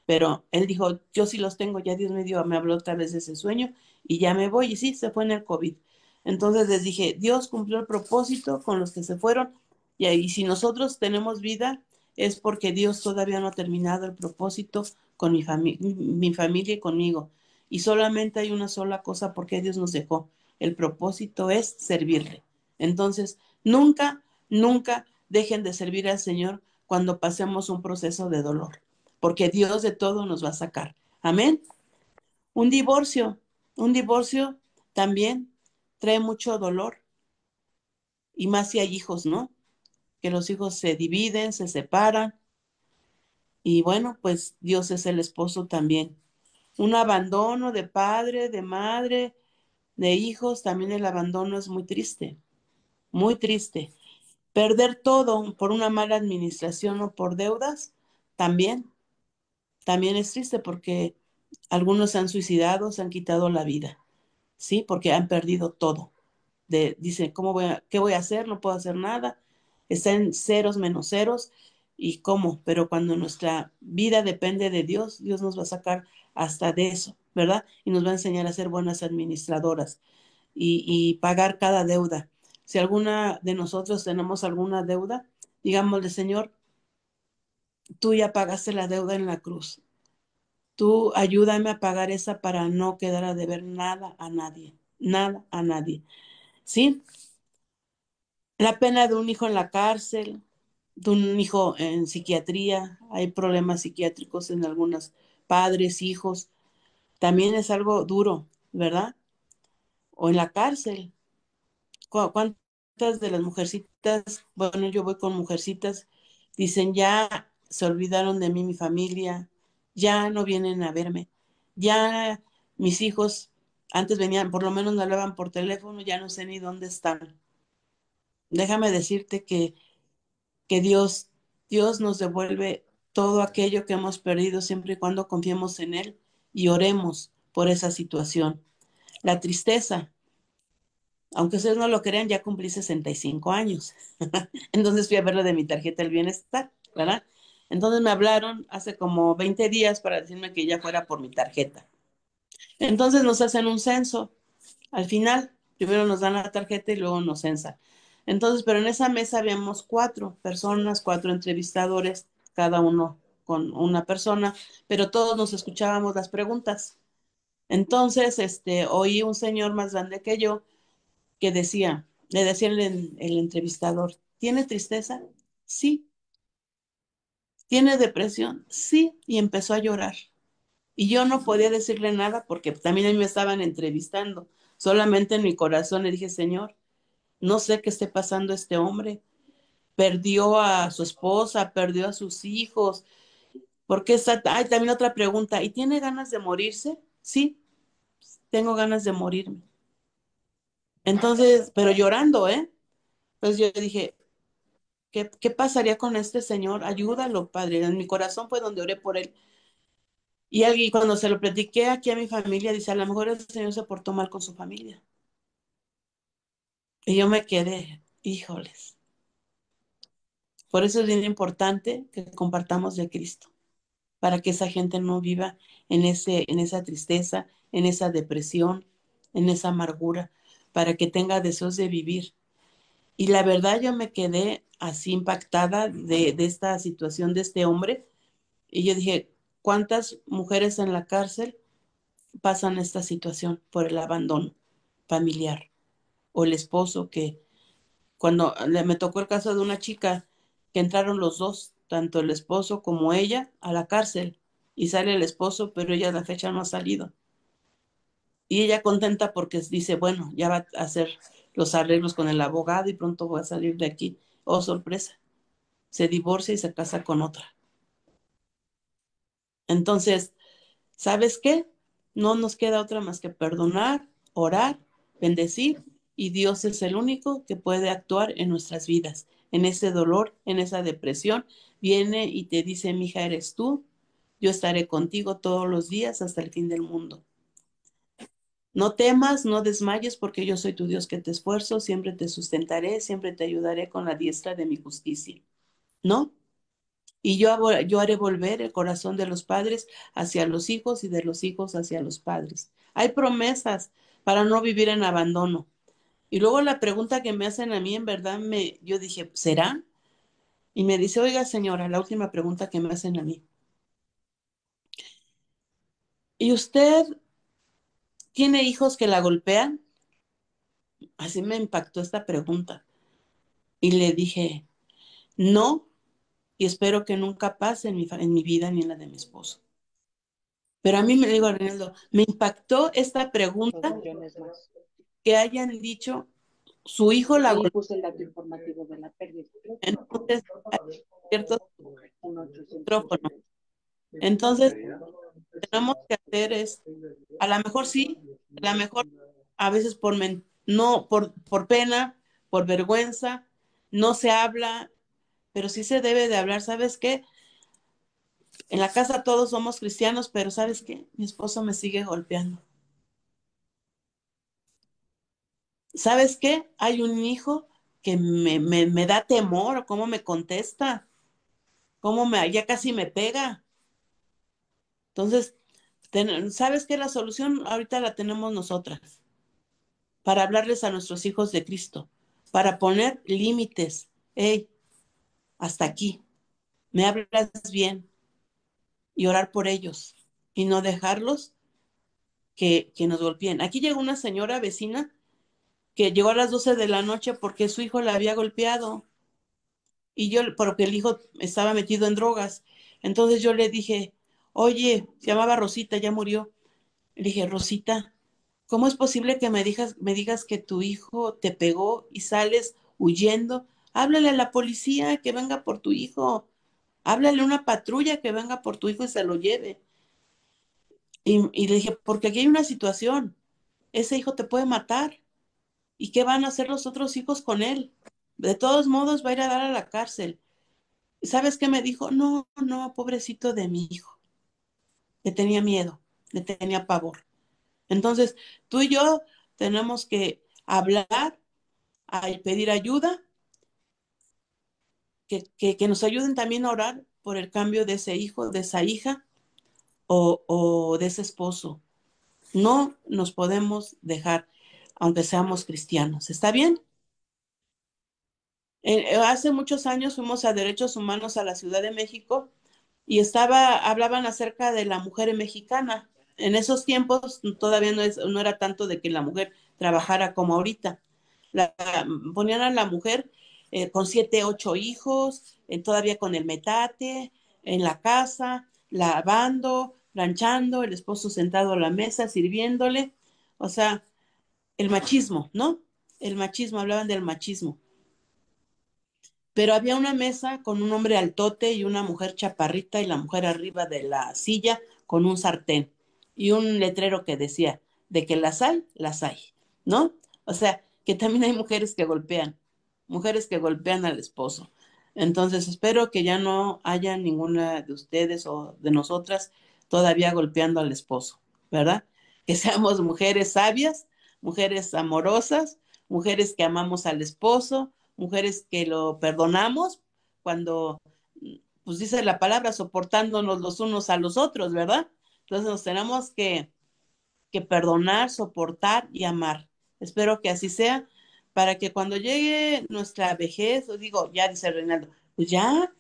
pero él dijo, yo sí los tengo, ya Dios me habló otra vez de ese sueño y ya me voy. Y sí, se fue en el COVID. Entonces les dije, Dios cumplió el propósito con los que se fueron y ahí si nosotros tenemos vida es porque Dios todavía no ha terminado el propósito con mi familia y conmigo. Y solamente hay una sola cosa por qué Dios nos dejó. El propósito es servirle. Entonces, nunca dejen de servir al Señor cuando pasemos un proceso de dolor, porque Dios de todo nos va a sacar. Amén. Un divorcio, un divorcio también trae mucho dolor y más si hay hijos, ¿no? Que los hijos se dividen, se separan y bueno, pues Dios es el esposo también. Un abandono de padre, de madre, de hijos, también el abandono es muy triste, muy triste. Perder todo por una mala administración o por deudas, también, también es triste porque algunos se han suicidado, se han quitado la vida, ¿sí? Porque han perdido todo. Dicen, ¿qué voy a hacer? No puedo hacer nada. Está en ceros menos ceros. ¿Y cómo? Pero cuando nuestra vida depende de Dios, Dios nos va a sacar hasta de eso, ¿verdad? Y nos va a enseñar a ser buenas administradoras y pagar cada deuda. Si alguna de nosotros tenemos alguna deuda, digámosle, Señor, tú ya pagaste la deuda en la cruz. Tú ayúdame a pagar esa para no quedar a deber nada a nadie, nada a nadie. ¿Sí? La pena de un hijo en la cárcel, de un hijo en psiquiatría, hay problemas psiquiátricos en algunos padres, hijos, también es algo duro, ¿verdad? O en la cárcel. ¿Cuántas de las mujercitas, bueno, yo voy con mujercitas, dicen, ya se olvidaron de mí, mi familia, ya no vienen a verme, ya mis hijos antes venían, por lo menos me hablaban por teléfono, ya no sé ni dónde están. Déjame decirte que Dios nos devuelve todo aquello que hemos perdido siempre y cuando confiemos en Él y oremos por esa situación. La tristeza, aunque ustedes no lo crean, ya cumplí 65 años. Entonces fui a ver lo de mi tarjeta del bienestar, ¿verdad? Entonces me hablaron hace como 20 días para decirme que ya fuera por mi tarjeta. Entonces nos hacen un censo al final. Primero nos dan la tarjeta y luego nos censan. Entonces, pero en esa mesa habíamos 4 personas, 4 entrevistadores, cada uno con una persona, pero todos nos escuchábamos las preguntas. Entonces, oí un señor más grande que yo que decía, le decía el entrevistador, ¿tiene tristeza? Sí. ¿Tiene depresión? Sí. Y empezó a llorar. Y yo no podía decirle nada porque también a mí me estaban entrevistando. Solamente en mi corazón le dije, Señor, no sé qué esté pasando este hombre. Perdió a su esposa, perdió a sus hijos. Porque está... Hay también otra pregunta. ¿Y tiene ganas de morirse? Sí, tengo ganas de morirme. Entonces, pero llorando, ¿eh? Entonces yo dije, ¿qué pasaría con este señor? Ayúdalo, Padre. En mi corazón fue donde oré por él. Y alguien, cuando se lo platiqué aquí a mi familia, dice, a lo mejor ese señor se portó mal con su familia. Y yo me quedé, híjoles. Por eso es bien importante que compartamos de Cristo, para que esa gente no viva en esa tristeza, en esa depresión, en esa amargura, para que tenga deseos de vivir. Y la verdad yo me quedé así impactada de esta situación de este hombre. Y yo dije, ¿cuántas mujeres en la cárcel pasan esta situación por el abandono familiar? O el esposo que cuando me tocó el caso de una chica que entraron los dos, tanto el esposo como ella, a la cárcel y sale el esposo, pero ella a la fecha no ha salido. Y ella contenta porque dice, bueno, ya va a hacer los arreglos con el abogado y pronto va a salir de aquí. Oh, sorpresa, se divorcia y se casa con otra. Entonces, ¿sabes qué? No nos queda otra más que perdonar, orar, bendecir, y Dios es el único que puede actuar en nuestras vidas, en ese dolor, en esa depresión. Viene y te dice, mija, eres tú, yo estaré contigo todos los días hasta el fin del mundo. No temas, no desmayes, porque yo soy tu Dios que te esfuerzo, siempre te sustentaré, siempre te ayudaré con la diestra de mi justicia. ¿No? Y yo haré volver el corazón de los padres hacia los hijos y de los hijos hacia los padres. Hay promesas para no vivir en abandono. Y luego la pregunta que me hacen a mí, en verdad, yo dije, ¿será? Y me dice, oiga, señora, la última pregunta que me hacen a mí. ¿Y usted tiene hijos que la golpean? Así me impactó esta pregunta. Y le dije, no, y espero que nunca pase en mi vida ni en la de mi esposo. Pero a mí me digo, Reinaldo, me impactó esta pregunta que hayan dicho su hijo la Ahí golpeó. puse el dato informativo de la pérdida. Entonces, hay ciertos micrófonos. Entonces, tenemos que hacer es, a lo mejor sí, a lo mejor a veces no, por pena, por vergüenza, no se habla, pero sí se debe de hablar. ¿Sabes qué? En la casa todos somos cristianos, pero ¿sabes qué? Mi esposo me sigue golpeando. ¿Sabes qué? Hay un hijo que me da temor, cómo me contesta, ya casi me pega. Entonces, ¿sabes qué? La solución ahorita la tenemos nosotras, para hablarles a nuestros hijos de Cristo, para poner límites. Hey, hasta aquí, me hablas bien y orar por ellos y no dejarlos que nos golpeen. Aquí llegó una señora vecina que llegó a las 12 de la noche porque su hijo la había golpeado y yo, porque el hijo estaba metido en drogas. Entonces yo le dije, oye, se llamaba Rosita, ya murió. Le dije, Rosita, ¿cómo es posible que me digas que tu hijo te pegó y sales huyendo? Háblale a la policía que venga por tu hijo. Háblale a una patrulla que venga por tu hijo y se lo lleve. Y le dije, porque aquí hay una situación. Ese hijo te puede matar. ¿Y qué van a hacer los otros hijos con él? De todos modos, va a ir a dar a la cárcel. ¿Sabes qué me dijo? No, no, pobrecito de mi hijo. Le tenía miedo, le tenía pavor. Entonces, tú y yo tenemos que hablar, pedir ayuda, que nos ayuden también a orar por el cambio de ese hijo, de esa hija o de ese esposo. No nos podemos dejar, aunque seamos cristianos. ¿Está bien? Hace muchos años fuimos a Derechos Humanos a la Ciudad de México y hablaban acerca de la mujer mexicana. En esos tiempos todavía no era tanto de que la mujer trabajara como ahorita. La, Ponían a la mujer con 7, 8 hijos, todavía con el metate, en la casa, lavando, planchando, el esposo sentado a la mesa, sirviéndole. O sea, el machismo, ¿no? El machismo, hablaban del machismo. Pero había una mesa con un hombre altote y una mujer chaparrita y la mujer arriba de la silla con un sartén y un letrero que decía, de que las hay, ¿no? O sea, que también hay mujeres que golpean al esposo. Entonces, espero que ya no haya ninguna de ustedes o de nosotras todavía golpeando al esposo, ¿verdad? Que seamos mujeres sabias, mujeres amorosas, mujeres que amamos al esposo, mujeres que lo perdonamos cuando, pues dice la palabra, soportándonos los unos a los otros, ¿verdad? Entonces nos tenemos que perdonar, soportar y amar. Espero que así sea, para que cuando llegue nuestra vejez, o digo, ya dice Reinaldo, pues ya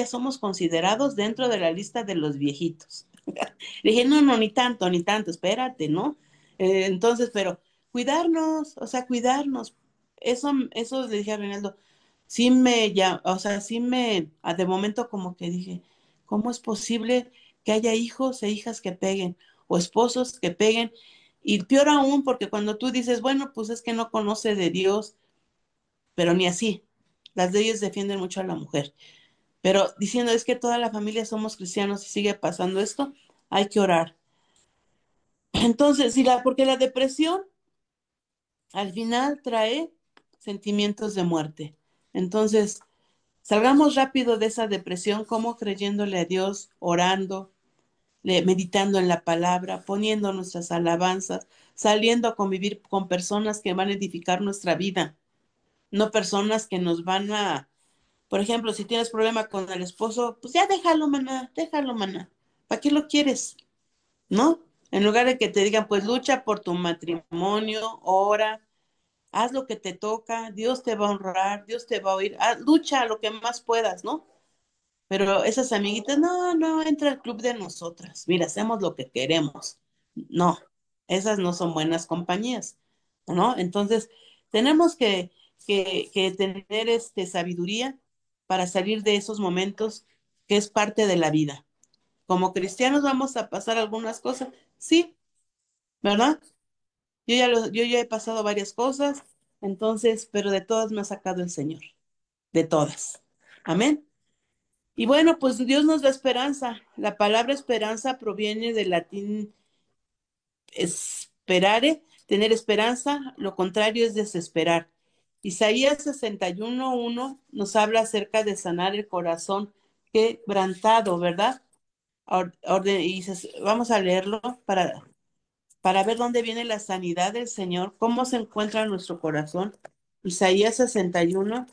somos considerados dentro de la lista de los viejitos. Le dije, no, ni tanto, espérate, ¿no? Entonces, pero cuidarnos, o sea, cuidarnos. Eso le dije a Reinaldo, sí ya, o sea, de momento como que dije, ¿cómo es posible que haya hijos e hijas que peguen o esposos que peguen? Y peor aún, porque cuando tú dices, bueno, pues es que no conoce de Dios, pero ni así. Las leyes defienden mucho a la mujer. Pero diciendo, es que toda la familia somos cristianos y sigue pasando esto, hay que orar. Entonces, porque la depresión al final trae sentimientos de muerte. Entonces, salgamos rápido de esa depresión, como creyéndole a Dios, orando, meditando en la palabra, poniendo nuestras alabanzas, saliendo a convivir con personas que van a edificar nuestra vida, no personas que nos van a, por ejemplo, si tienes problema con el esposo, pues ya déjalo, maná. ¿Para qué lo quieres? ¿No? En lugar de que te digan, pues lucha por tu matrimonio, ora, haz lo que te toca, Dios te va a honrar, Dios te va a oír, lucha lo que más puedas, ¿no? Pero esas amiguitas, no, entra al club de nosotras, mira, hacemos lo que queremos. No, esas no son buenas compañías, ¿no? Entonces, tenemos que tener sabiduría para salir de esos momentos que es parte de la vida. Como cristianos vamos a pasar algunas cosas, sí, ¿verdad? Yo ya he pasado varias cosas, entonces, pero de todas me ha sacado el Señor, de todas. Amén. Y bueno, pues Dios nos da esperanza. La palabra esperanza proviene del latín esperare, tener esperanza, lo contrario es desesperar. Isaías 61:1 nos habla acerca de sanar el corazón quebrantado, ¿verdad? Vamos a leerlo para ver dónde viene la sanidad del Señor, cómo se encuentra nuestro corazón. Isaías 61.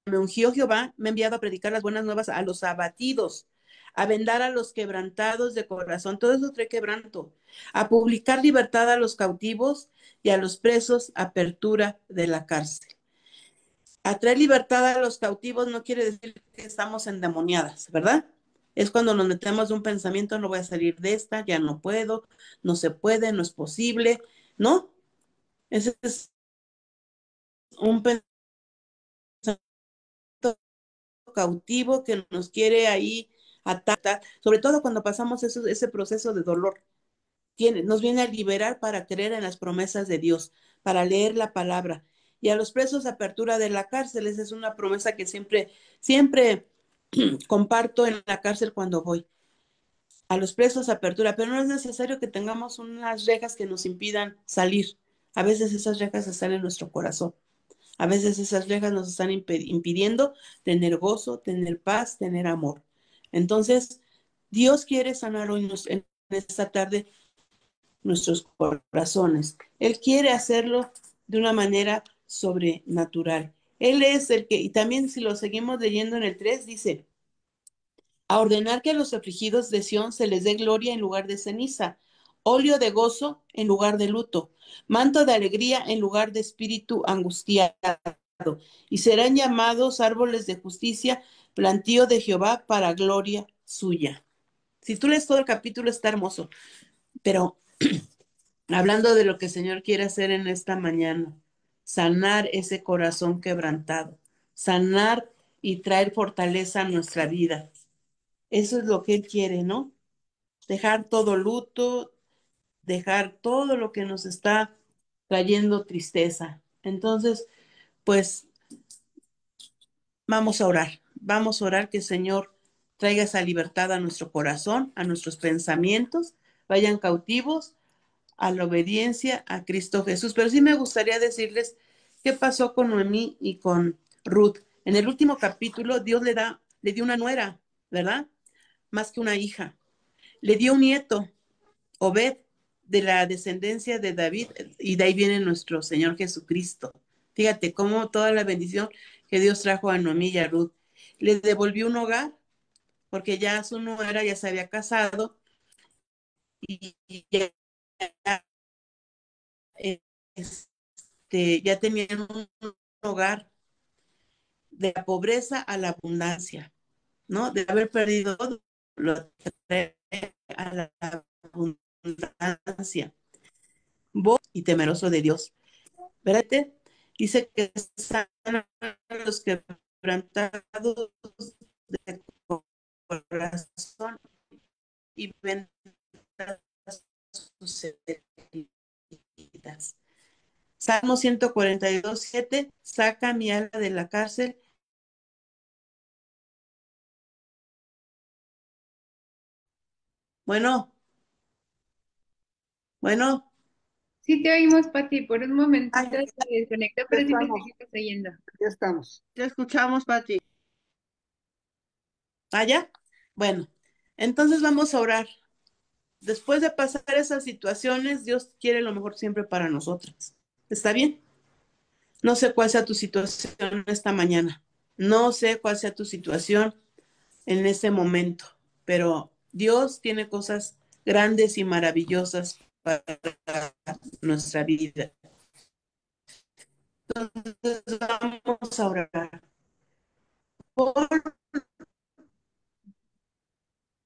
Me ungió Jehová, me ha enviado a predicar las buenas nuevas a los abatidos, a vendar a los quebrantados de corazón, todo eso trae quebranto, a publicar libertad a los cautivos y a los presos, apertura de la cárcel. A traer libertad a los cautivos no quiere decir que estamos endemoniadas, ¿verdad? Es cuando nos metemos de un pensamiento, no voy a salir de esta, ya no puedo, no se puede, no es posible, ¿no? Ese es un pensamiento cautivo que nos quiere ahí atar, sobre todo cuando pasamos ese proceso de dolor. Nos viene a liberar para creer en las promesas de Dios, para leer la palabra. Y a los presos, apertura de la cárcel, esa es una promesa que siempre comparto en la cárcel cuando voy. A los presos, apertura, pero no es necesario que tengamos unas rejas que nos impidan salir. A veces esas rejas están en nuestro corazón. A veces esas rejas nos están impidiendo tener gozo, tener paz, tener amor. Entonces, Dios quiere sanar hoy en esta tarde nuestros corazones. Él quiere hacerlo de una manera sobrenatural. Él es el que, y también si lo seguimos leyendo en el 3 dice, a ordenar que a los afligidos de Sión se les dé gloria en lugar de ceniza, óleo de gozo en lugar de luto, manto de alegría en lugar de espíritu angustiado, y serán llamados árboles de justicia, plantío de Jehová para gloria suya. Si tú lees todo el capítulo está hermoso, pero hablando de lo que el Señor quiere hacer en esta mañana, sanar ese corazón quebrantado, sanar y traer fortaleza a nuestra vida. Eso es lo que Él quiere, ¿no? Dejar todo luto, dejar todo lo que nos está trayendo tristeza. Entonces, pues vamos a orar que el Señor traiga esa libertad a nuestro corazón, a nuestros pensamientos, vayan cautivos a la obediencia a Cristo Jesús. Pero sí me gustaría decirles qué pasó con Noemí y con Ruth. En el último capítulo, Dios le dio una nuera, ¿verdad? Más que una hija. Le dio un nieto, Obed, de la descendencia de David, y de ahí viene nuestro Señor Jesucristo. Fíjate cómo toda la bendición que Dios trajo a Noemí y a Ruth. Le devolvió un hogar, porque ya su nuera ya se había casado y ya, ya tenían un hogar de la pobreza a la abundancia, ¿no? De haber perdido todo, lo trae a la abundancia. Vos y temeroso de Dios. ¿Verdad? Dice que sanan a los quebrantados de corazón y vendan sus heridas. Salmo 142:7, saca mi alma de la cárcel. Bueno, bueno. Sí te oímos, Pati, por un momentito Ay, se desconectó, Ya pero sí te estamos, seguimos oyendo. ya estamos. Te escuchamos, Pati. ¿Allá? Bueno, entonces vamos a orar. Después de pasar esas situaciones, Dios quiere lo mejor siempre para nosotras. ¿Está bien? No sé cuál sea tu situación esta mañana. No sé cuál sea tu situación en este momento, pero Dios tiene cosas grandes y maravillosas para nuestra vida. Entonces vamos a orar por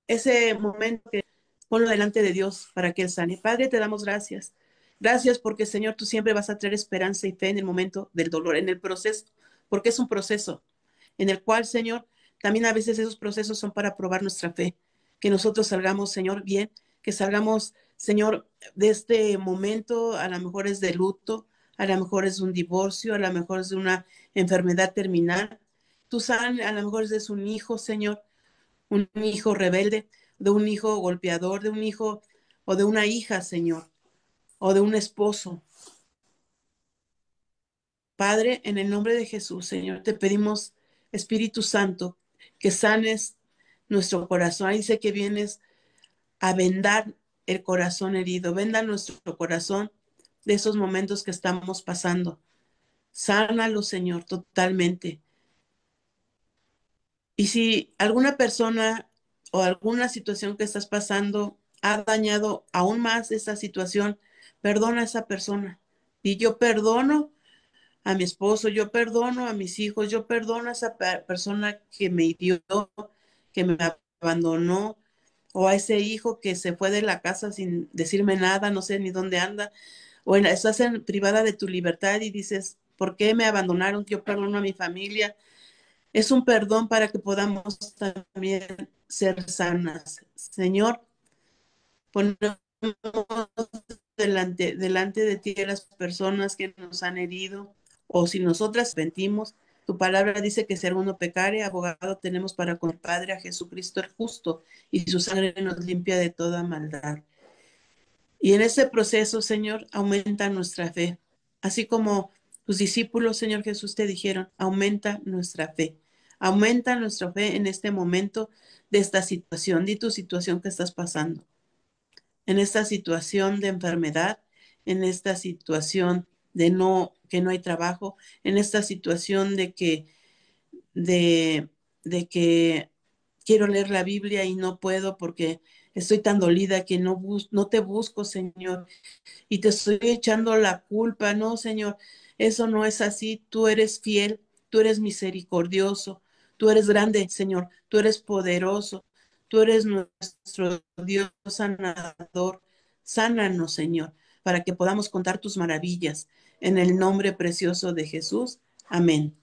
ese momento que ponlo delante de Dios para que Él sane. Padre, te damos gracias. Gracias porque, Señor, tú siempre vas a traer esperanza y fe en el momento del dolor, en el proceso, porque es un proceso en el cual, Señor, también a veces esos procesos son para probar nuestra fe. Que nosotros salgamos, Señor, bien, que salgamos, Señor, de este momento, a lo mejor es de luto, a lo mejor es un divorcio, a lo mejor es de una enfermedad terminal. Tú sabes, a lo mejor es un hijo, Señor, un hijo rebelde, de un hijo golpeador, de un hijo o de una hija, Señor, o de un esposo. Padre, en el nombre de Jesús, Señor, te pedimos, Espíritu Santo, que sanes nuestro corazón. Ahí dice que vienes a vendar el corazón herido. Venda nuestro corazón de esos momentos que estamos pasando. Sánalo, Señor, totalmente. Y si alguna persona o alguna situación que estás pasando ha dañado aún más esa situación, perdona a esa persona. Y yo perdono a mi esposo, yo perdono a mis hijos, yo perdono a esa persona que me hirió, que me abandonó, o a ese hijo que se fue de la casa sin decirme nada, no sé ni dónde anda, o estás privada de tu libertad y dices, ¿por qué me abandonaron? Yo perdono a mi familia. Es un perdón para que podamos también ser sanas. Señor, ponemos delante de ti a las personas que nos han herido, o si nosotras pentimos, tu palabra dice que si alguno pecare, abogado tenemos para con el Padre a Jesucristo el justo, y su sangre nos limpia de toda maldad. Y en ese proceso, Señor, aumenta nuestra fe, así como tus discípulos, Señor Jesús, te dijeron, aumenta nuestra fe. Aumenta nuestra fe en este momento de esta situación. Di tu situación que estás pasando. en esta situación de enfermedad, en esta situación de que no hay trabajo, en esta situación de, de que quiero leer la Biblia y no puedo porque estoy tan dolida que no te busco, Señor, y te estoy echando la culpa. No, Señor, eso no es así. Tú eres fiel, tú eres misericordioso, tú eres grande, Señor, tú eres poderoso, tú eres nuestro Dios sanador. Sánanos, Señor, para que podamos contar tus maravillas. En el nombre precioso de Jesús. Amén.